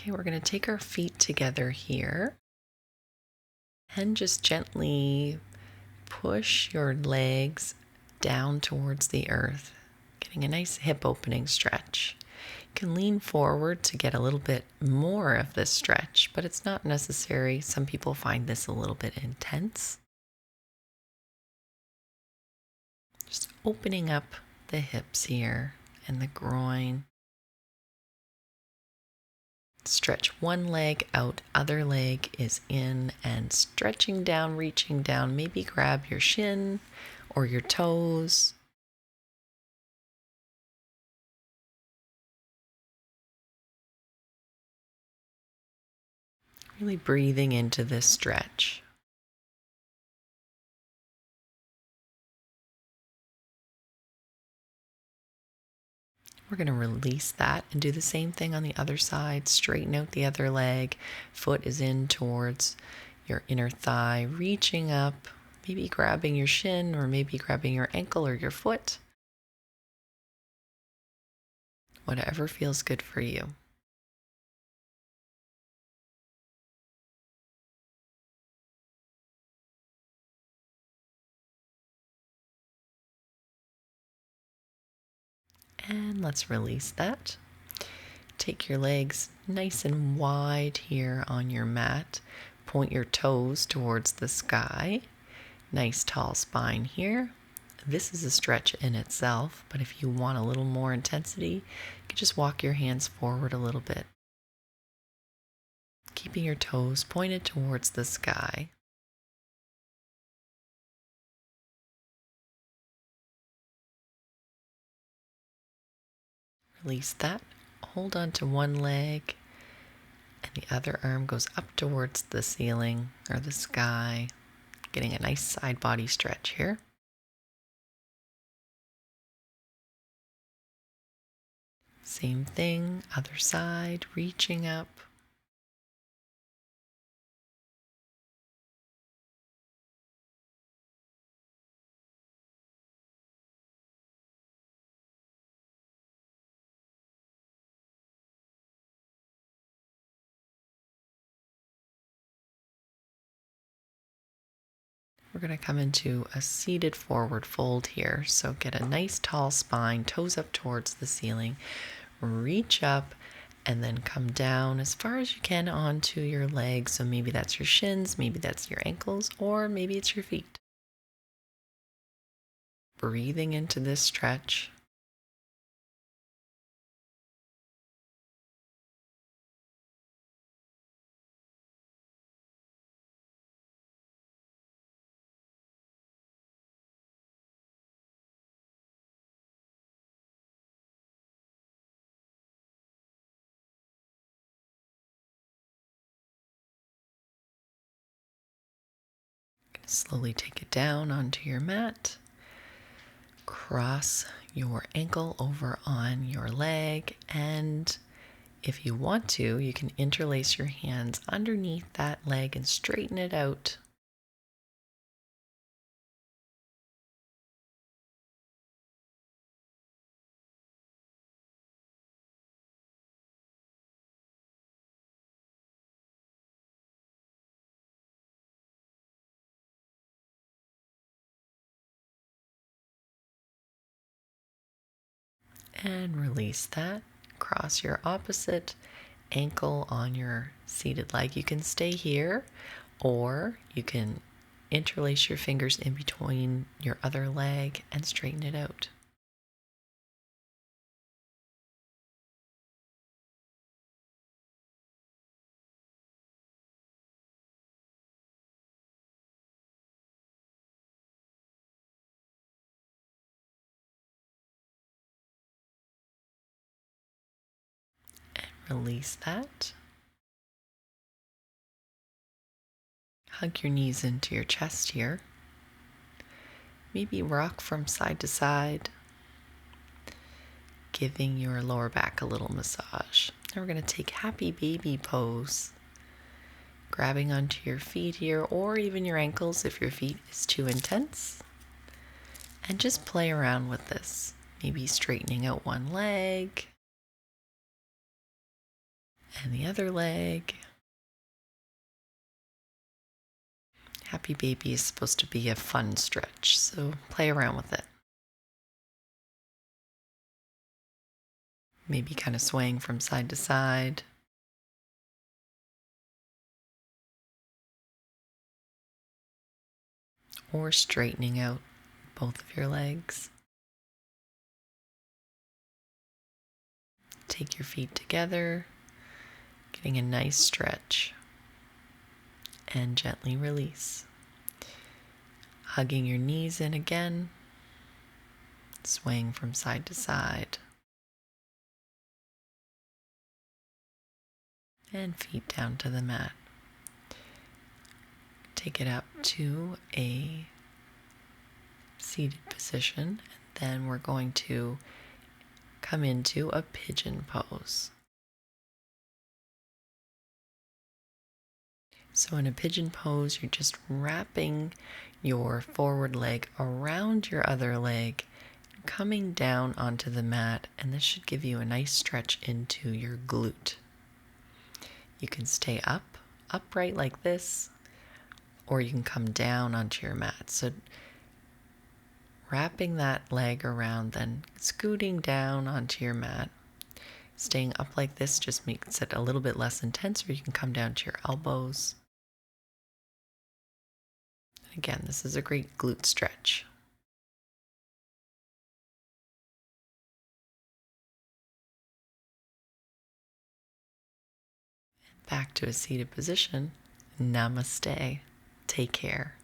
Okay, we're going to take our feet together here and just gently push your legs down towards the earth, getting a nice hip opening stretch. You can lean forward to get a little bit more of this stretch, but it's not necessary. Some people find this a little bit intense. Just opening up the hips here and the groin. Stretch one leg out, other leg is in, and stretching down, reaching down. Maybe grab your shin or your toes. Really breathing into this stretch. We're going to release that and do the same thing on the other side. Straighten out the other leg. Foot is in towards your inner thigh, reaching up, maybe grabbing your shin or maybe grabbing your ankle or your foot. Whatever feels good for you. And let's release that. Take your legs nice and wide here on your mat. Point your toes towards the sky. Nice tall spine here. This is a stretch in itself, but if you want a little more intensity, you can just walk your hands forward a little bit. Keeping your toes pointed towards the sky. Release that. Hold on to one leg, and the other arm goes up towards the ceiling or the sky, getting a nice side body stretch here. Same thing, other side, reaching up. We're going to come into a seated forward fold here. So get a nice tall spine, toes up towards the ceiling, reach up, and then come down as far as you can onto your legs. So maybe that's your shins, maybe that's your ankles, or maybe it's your feet. Breathing into this stretch. Slowly take it down onto your mat. Cross your ankle over on your leg, and if you want to, you can interlace your hands underneath that leg and straighten it out. And release that. Cross your opposite ankle on your seated leg. You can stay here, or you can interlace your fingers in between your other leg and straighten it out. Release that. Hug your knees into your chest here. Maybe rock from side to side, giving your lower back a little massage. Now we're going to take happy baby pose, grabbing onto your feet here, or even your ankles if your feet is too intense. And just play around with this. Maybe straightening out one leg And the other leg. Happy baby is supposed to be a fun stretch, so play around with it. Maybe kind of swaying from side to side. Or straightening out both of your legs. Take your feet together, getting a nice stretch, and gently release. Hugging your knees in again, swaying from side to side. And feet down to the mat. Take it up to a seated position, and then we're going to come into a pigeon pose. So in a pigeon pose, you're just wrapping your forward leg around your other leg, coming down onto the mat, and this should give you a nice stretch into your glute. You can stay upright like this, or you can come down onto your mat. So wrapping that leg around, then scooting down onto your mat. Staying up like this just makes it a little bit less intense, or you can come down to your elbows. Again, this is a great glute stretch. Back to a seated position. Namaste. Take care.